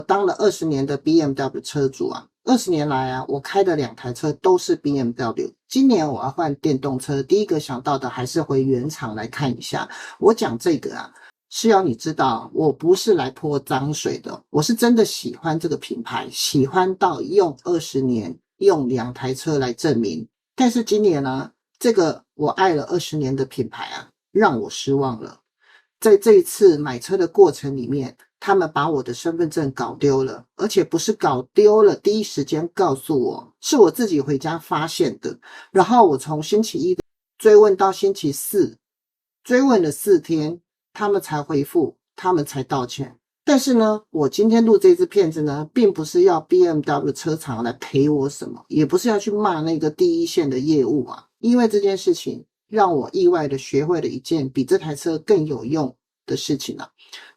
當了20年的 BMW 車主啊，20年來啊，我開的2台車都是 BMW。今年我要換電動車，第一個想到的還是回原廠來看一下。我講這個啊，是要你知道，我不是來潑髒水的，我是真的喜歡這個品牌，喜歡到用20年，用2台車來證明。但是今年呢，這個我愛了20年的品牌啊，讓我失望了。在這一次買車的過程裡面，他們把我的身份證搞丟了，而且不是搞丟了第一時間告訴我，是我自己回家發現的。然後我從星期一追問到星期四，追問了4天，他們才回復，他們才道歉。但是呢，我今天錄這支片子呢，並不是要 BMW 車廠來賠我什麼，也不是要去罵那個第一線的業務啊，因為這件事情讓我意外的學會了一件比這台車更有用的事情啊。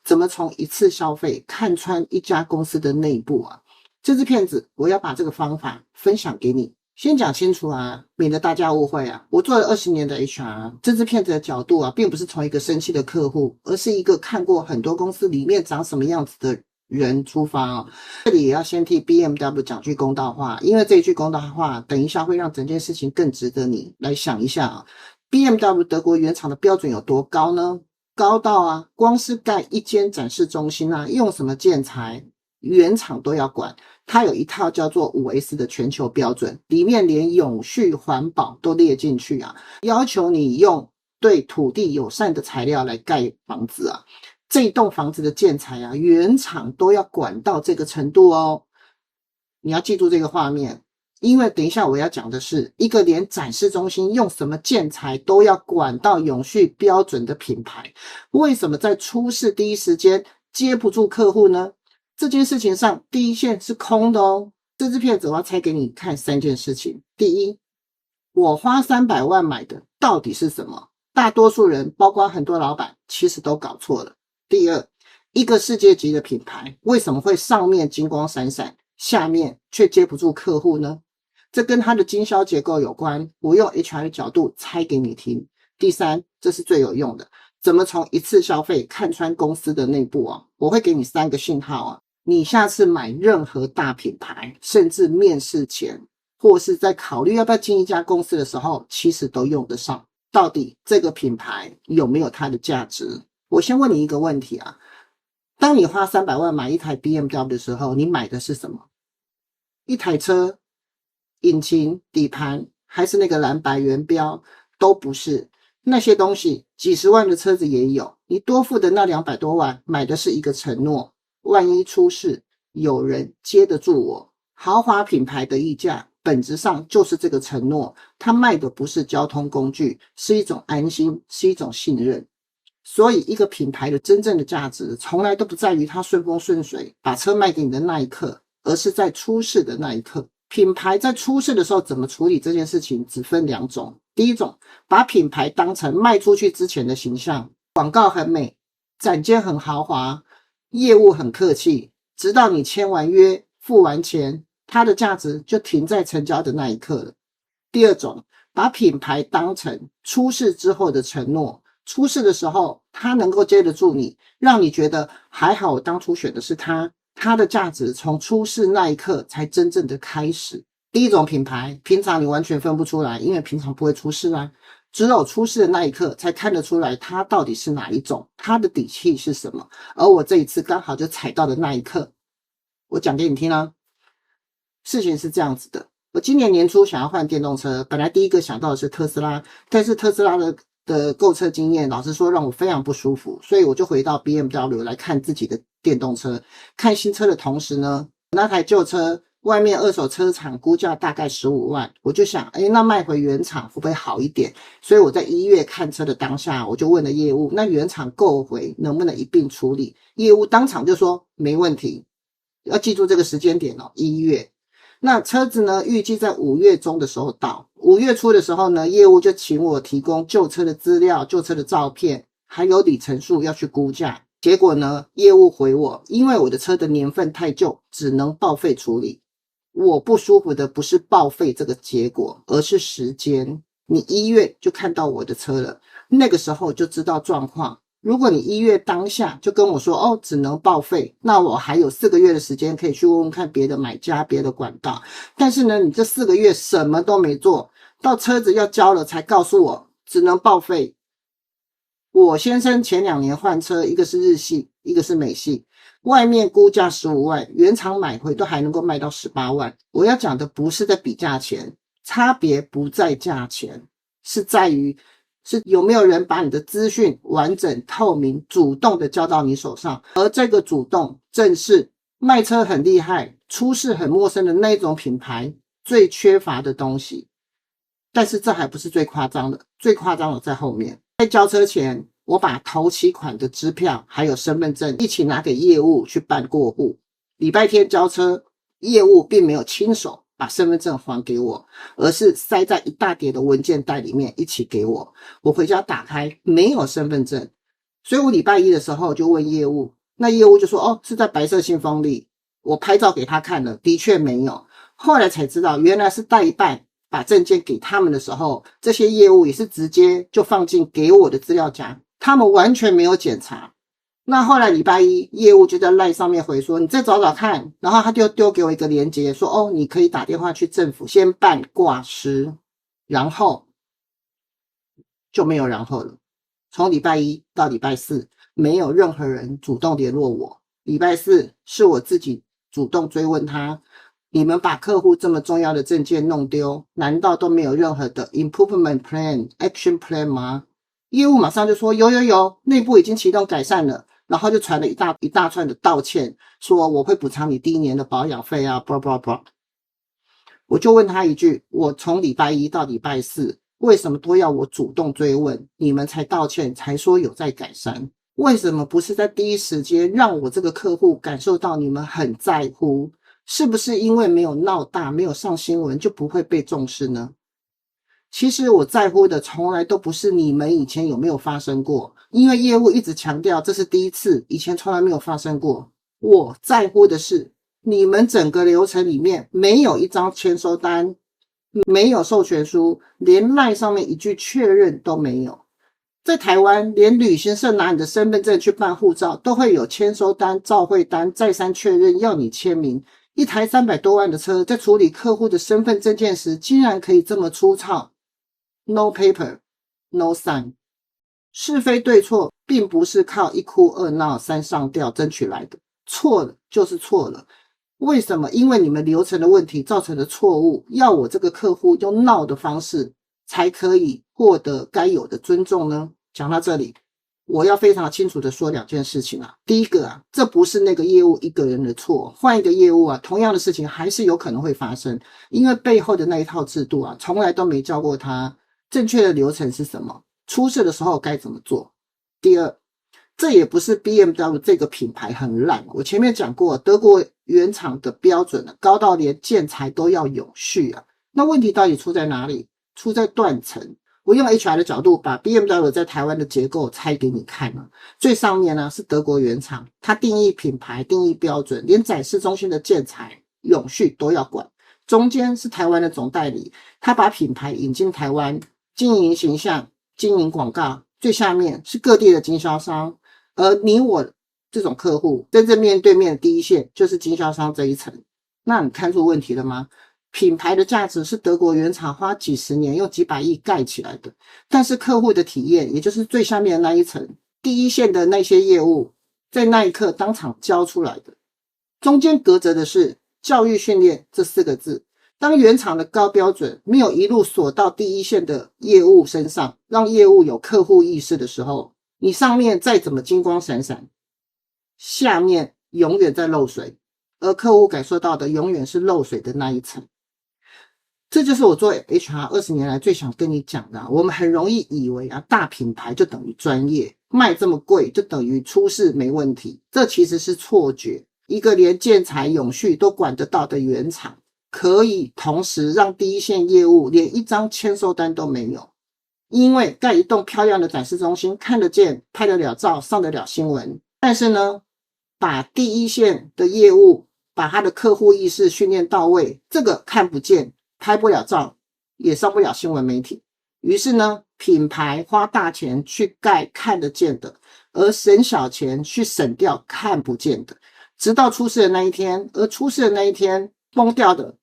怎麼從一次消費看穿一家公司的內部啊？這支片子我要把這個方法分享給你。先講清楚啊，免得大家誤會啊。我做了20年的 HR， 這支片子的角度啊，並不是從一個生氣的客戶，而是一個看過很多公司裡面長什麼樣子的人出發啊。這裡也要先替 BMW 講句公道話，因為這一句公道話，等一下會讓整件事情更值得你來想一下啊。BMW 德國原廠的標準有多高呢？高到啊，光是蓋一間展示中心啊，用什麼建材，原廠都要管。它有一套叫做 5S 的全球標準，裡面連永續環保都列進去啊，要求你用對土地友善的材料來蓋房子啊。這一棟房子的建材啊，原廠都要管到這個程度哦。你要記住這個畫面。因為等一下我要講的是一個連展示中心用什麼建材都要管到永續標準的品牌，為什麼在出事第一時間接不住客戶呢？這件事情上第一線是空的哦。這支片子我要拆給你看3件事情。第一，我花300萬買的到底是什麼？大多數人包括很多老闆其實都搞錯了。第二，一個世界級的品牌為什麼會上面金光閃閃，下面卻接不住客戶呢？這跟它的經銷結構有關，我用 HR 的角度拆給你聽。第三，這是最有用的，怎麼從一次消費看穿公司的內部啊？我會給你3個信號啊，你下次買任何大品牌，甚至面試前，或是在考慮要不要進一家公司的時候，其實都用得上。到底這個品牌有沒有它的價值？我先問你一個問題啊，當你花300萬買一台 BMW 的時候，你買的是什麼？一台車？引擎、底盤還是那個藍白圓標，都不是。那些東西幾十萬的車子也有，你多付的那200多萬買的是一個承諾，萬一出事有人接得住我。豪華品牌的溢價本質上就是這個承諾，它賣的不是交通工具，是一種安心，是一種信任。所以一個品牌的真正的價值從來都不在於它順風順水把車賣給你的那一刻，而是在出事的那一刻。品牌在出事的時候怎麼處理這件事情只分2種。第一種，把品牌當成賣出去之前的形象，廣告很美，展間很豪華，業務很客氣，直到你簽完約付完錢，它的價值就停在成交的那一刻了。第二種，把品牌當成出事之後的承諾，出事的時候它能夠接得住你，讓你覺得還好我當初選的是它，它的價值從出事那一刻才真正的開始。第一種品牌，平常你完全分不出來，因為平常不會出事啊。只有出事的那一刻才看得出來它到底是哪一種，它的底氣是什麼。而我這一次剛好就踩到的那一刻，我講給你聽啊。事情是這樣子的，我今年年初想要換電動車，本來第一個想到的是特斯拉，但是特斯拉的購車經驗，老實說讓我非常不舒服，所以我就回到 BMW 來看自己的電動車。看新車的同時呢，那台舊車外面二手車廠估價大概15萬，我就想，那賣回原廠會不會好一點？所以我在1月看車的當下，我就問了業務，那原廠購回能不能一併處理？業務當場就說沒問題，要記住這個時間點哦，1月。那車子呢，預計在5月中的時候到，5月初的時候呢，業務就請我提供舊車的資料、舊車的照片，還有里程數要去估價。結果呢，業務回我，因為我的車的年份太舊，只能報廢處理。我不舒服的不是報廢這個結果，而是時間。你1月就看到我的車了，那個時候就知道狀況，如果你1月當下就跟我說哦，只能報廢，那我還有4個月的時間可以去問問看別的買家、別的管道。但是呢，你這4個月什麼都沒做，到車子要交了才告訴我只能報廢。我先生前2年換車，一個是日系，一個是美系，外面估價15萬，原廠買回都還能夠賣到18萬。我要講的不是在比價錢，差別不在價錢，是在於是有沒有人把你的資訊完整、透明、主動的交到你手上。而這個主動正是賣車很厲害、出事很陌生的那種品牌最缺乏的東西。但是這還不是最誇張的，最誇張的在後面。在交車前，我把頭期款的支票還有身份證一起拿給業務去辦過戶。禮拜天交車，業務並沒有親手把身份證還給我，而是塞在一大疊的文件袋裡面一起給我。我回家打開，沒有身份證，所以我禮拜一的時候就問業務，那業務就說哦，是在白色信封裡。我拍照給他看了，的確沒有。後來才知道，原來是代辦把證件給他們的時候，這些業務也是直接就放進給我的資料夾，他們完全沒有檢查。那後來禮拜一，業務就在 LINE 上面回說，你再找找看，然後他就丟給我一個連結，說哦，你可以打電話去政府先辦掛失，然後就沒有然後了。從禮拜一到禮拜四，沒有任何人主動聯絡我。禮拜四是我自己主動追問他，你們把客戶這麼重要的證件弄丟，難道都沒有任何的 improvement plan、action plan 嗎？業務馬上就說有，內部已經啟動改善了，然後就傳了一大串的道歉，說我會補償你第1年的保養費啊 blah blah blah。 我就問他一句，我從禮拜一到禮拜四為什麼都要我主動追問，你們才道歉，才說有在改善？為什麼不是在第一時間讓我這個客戶感受到你們很在乎？是不是因為沒有鬧大，沒有上新聞就不會被重視呢？其實我在乎的從來都不是你們以前有沒有發生過，因為業務一直強調這是第一次，以前從來沒有發生過。我在乎的是你們整個流程裡面沒有一張簽收單，沒有授權書，連 LINE 上面一句確認都沒有。在台灣，連旅行社拿你的身份證去辦護照都會有簽收單、照會單，再三確認要你簽名。一台300多萬的車，在處理客戶的身份證件時，竟然可以這麼粗糙。No paper, no sign。 是非對錯並不是靠一哭二鬧三上吊爭取來的，錯了就是錯了。為什麼？因為你們流程的問題造成的錯誤，要我這個客戶用鬧的方式才可以獲得該有的尊重呢？講到這裡，我要非常清楚的說2件事情啊。第一個啊，這不是那個業務一個人的錯，換一個業務啊，同樣的事情還是有可能會發生，因為背後的那一套制度啊，從来都沒教過他正確的流程是什麼，出事的時候該怎麼做。第二，這也不是 BMW 這個品牌很爛，我前面講過，德國原廠的標準高到連建材都要永續啊。那問題到底出在哪裡？出在斷層。我用 HR 的角度把 BMW 在台灣的結構拆給你看了。最上面呢是德國原廠，它定義品牌、定義標準，連展示中心的建材永續都要管。中間是台灣的總代理，他把品牌引進台灣，經營形象、經營廣告。最下面是各地的經銷商，而你我這種客戶真正面對面的第一線就是經銷商這一層。那你看出問題了嗎？品牌的價值是德國原廠花幾十年用幾百億蓋起來的，但是客戶的體驗，也就是最下面的那一層，第一線的那些業務，在那一刻當場交出來的。中間隔着的是教育訓練這4個字。當原廠的高標準沒有一路鎖到第一線的業務身上，讓業務有客戶意識的時候，你上面再怎麼金光閃閃，下面永遠在漏水，而客戶感受到的永遠是漏水的那一層。這就是我做 HR 20年來最想跟你講的。我們很容易以為大品牌就等於專業，賣這麼貴就等於出事沒問題，這其實是錯覺。一個連建材永續都管得到的原廠，可以同時讓第一線業務連一張簽收單都沒有，因為蓋一棟漂亮的展示中心，看得見、拍得了照、上得了新聞，但是呢，把第一線的業務把他的客戶意識訓練到位，這個看不見、拍不了照，也上不了新聞媒體。於是呢，品牌花大錢去蓋看得見的，而省小錢去省掉看不見的，直到出事的那一天，而出事的那一天崩掉的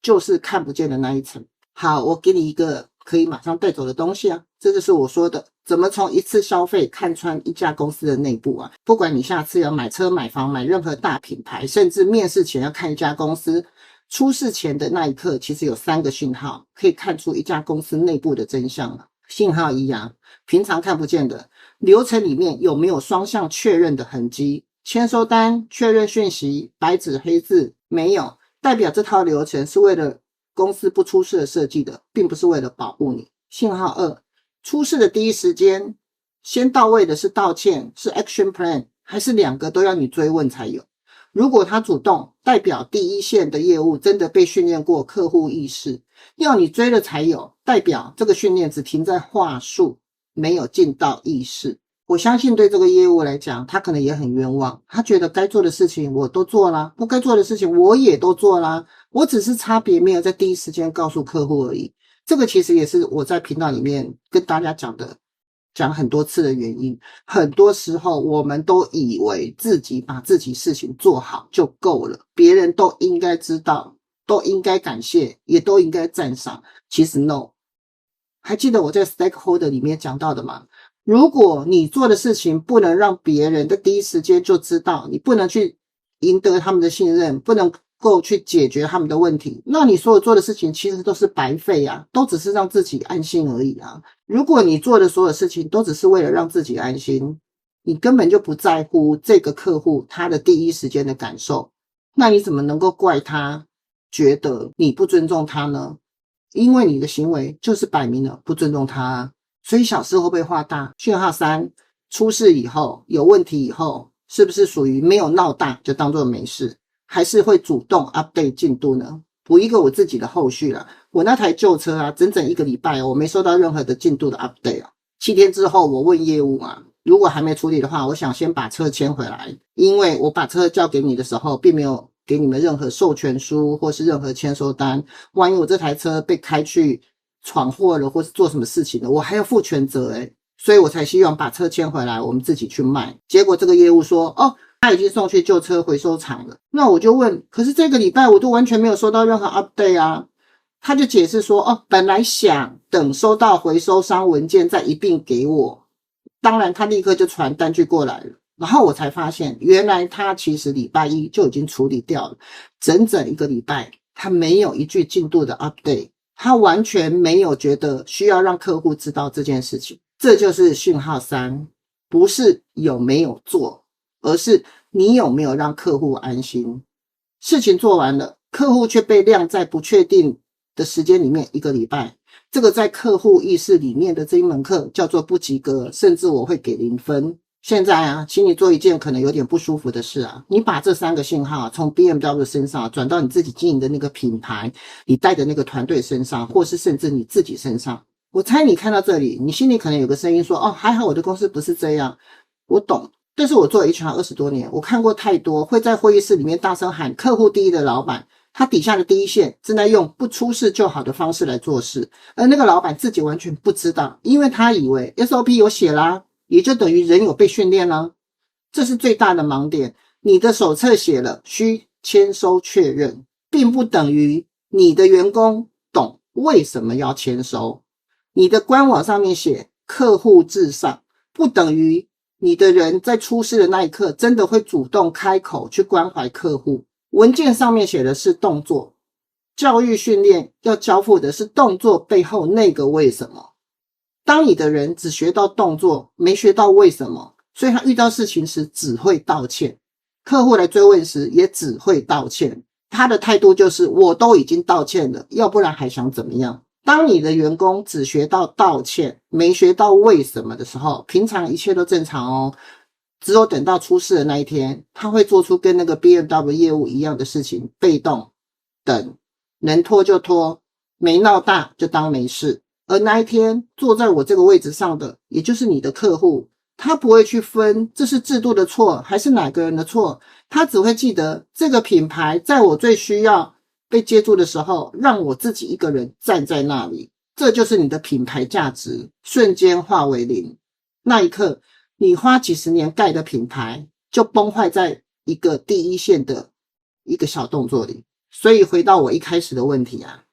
就是看不見的那一層。好，我給你一個可以馬上帶走的東西啊，這就是我說的怎麼從一次消費看穿一家公司的內部啊。不管你下次要買車買房買任何大品牌，甚至面試前要看一家公司，出事前的那一刻其實有3個訊號可以看出一家公司內部的真相啊。信號一啊，平常看不見的流程裡面有沒有雙向確認的痕跡，簽收單確認訊息白紙黑字沒有，代表這套流程是為了公司不出事而設計的，並不是為了保護你。信號2，出事的第一時間先到位的是道歉，是 action plan， 還是2個都要你追問才有？如果他主動，代表第一線的業務真的被訓練過客戶意識，要你追了才有，代表這個訓練只停在話術，沒有進到意識。我相信對這個業務來講，他可能也很冤枉，他覺得該做的事情我都做啦，不該做的事情我也都做啦，我只是差別沒有在第一時間告訴客戶而已。這個其實也是我在頻道裡面跟大家講很多次的原因。很多時候我們都以為自己把自己事情做好就夠了，別人都應該知道，都應該感謝，也都應該讚賞。其實 no。 還記得我在 stakeholder 裡面講到的嗎？如果你做的事情不能讓別人在第一時間就知道，你不能去贏得他們的信任，不能夠去解決他們的問題，那你所有做的事情其實都是白費啊，都只是讓自己安心而已啊。如果你做的所有事情都只是為了讓自己安心，你根本就不在乎這個客戶他的第一時間的感受，那你怎麼能夠怪他覺得你不尊重他呢？因為你的行為就是擺明了不尊重他啊。所以小事会不會畫大？訊號3，出事以後有問題以後，是不是屬於沒有鬧大就當作沒事，還是會主動 update 進度呢？補一個我自己的後續啦，我那台舊車啊，整整1個禮拜我沒收到任何的進度的 update 啊。7天之後我問業務啊，如果還沒處理的話，我想先把車牽回來，因為我把車交給你的時候並沒有給你們任何授權書或是任何簽收單，萬一我這台車被開去闖禍了或是做什麼事情了，我還要負全責所以我才希望把車牽回來我們自己去賣。結果這個業務說他已經送去舊車回收廠了。那我就問，可是這個禮拜我都完全沒有收到任何 update 啊。他就解釋說本來想等收到回收商文件再一併給我，當然他立刻就傳單據過來了。然後我才發現原來他其實禮拜一就已經處理掉了，整整1個禮拜他沒有一句進度的 update，他完全沒有覺得需要讓客戶知道這件事情。這就是訊號3，不是有沒有做，而是你有沒有讓客戶安心。事情做完了，客戶卻被晾在不確定的時間裡面1個禮拜，這個在客戶意識裡面的這一門課叫做不及格，甚至我會給0分。現在啊，請你做一件可能有點不舒服的事啊，你把這3個信號從 BMW 身上轉到你自己經營的那個品牌，你帶的那個團隊身上，或是甚至你自己身上。我猜你看到這裡，你心裡可能有個聲音說還好我的公司不是這樣。我懂，但是我做 HR 20多年，我看過太多會在會議室裡面大聲喊客戶第一的老闆，他底下的第一線正在用不出事就好的方式來做事，而那個老闆自己完全不知道，因為他以為 SOP 有寫啦，也就等於人有被訓練啦。這是最大的盲點。你的手冊寫了需簽收確認，並不等於你的員工懂為什麼要簽收。你的官網上面寫客戶至上，不等於你的人在出事的那一刻真的會主動開口去關懷客戶。文件上面寫的是動作，教育訓練要交付的是動作背後那個為什麼。當你的人只學到動作，沒學到為什麼，所以他遇到事情時只會道歉，客戶來追問時也只會道歉。他的態度就是我都已經道歉了，要不然還想怎麼樣？當你的員工只學到道歉，沒學到為什麼的時候，平常一切都正常只有等到出事的那一天，他會做出跟那個 BMW 業務一樣的事情，被動等，能拖就拖，沒鬧大就當沒事。而那一天坐在我這個位置上的，也就是你的客戶，他不會去分這是制度的錯還是哪個人的錯，他只會記得這個品牌在我最需要被接住的時候，讓我自己一個人站在那裡，這就是你的品牌價值瞬間化為0。那一刻你花幾十年蓋的品牌就崩壞在一個第一線的一個小動作裡。所以回到我一開始的問題啊，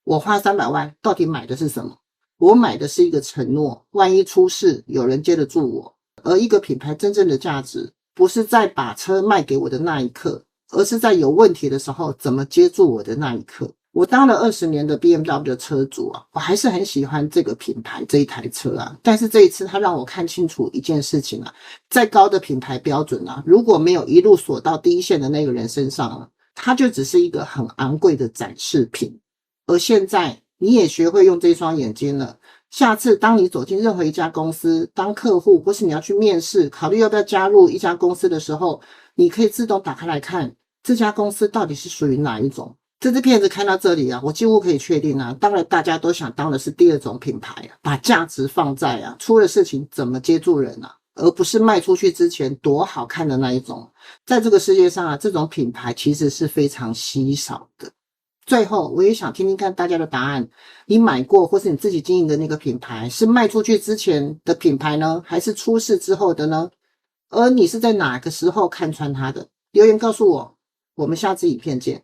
我花300萬到底買的是什麼？我買的是一個承諾，萬一出事有人接得住我。而一個品牌真正的價值不是在把車賣給我的那一刻，而是在有問題的時候怎麼接住我的那一刻。我當了20年的 BMW 的車主啊，我還是很喜歡這個品牌這一台車啊。但是這一次它讓我看清楚一件事情啊，再高的品牌標準啊，如果沒有一路鎖到第一線的那個人身上啊，它就只是一個很昂貴的展示品。而現在你也學會用這雙眼睛了，下次當你走進任何一家公司當客戶，或是你要去面試，考慮要不要加入一家公司的時候，你可以自動打開來看這家公司到底是屬於哪一種。這支片子看到這裡啊，我幾乎可以確定啊，當然大家都想當的是第二種品牌啊，把價值放在啊，出了事情怎麼接住人啊，而不是賣出去之前多好看的那一種。在這個世界上啊，這種品牌其實是非常稀少的。最後我也想聽聽看大家的答案，你買過或是你自己經營的那個品牌是賣出去之前的品牌呢，還是出事之後的呢？而你是在哪個時候看穿它的？留言告訴我，我們下支影片見。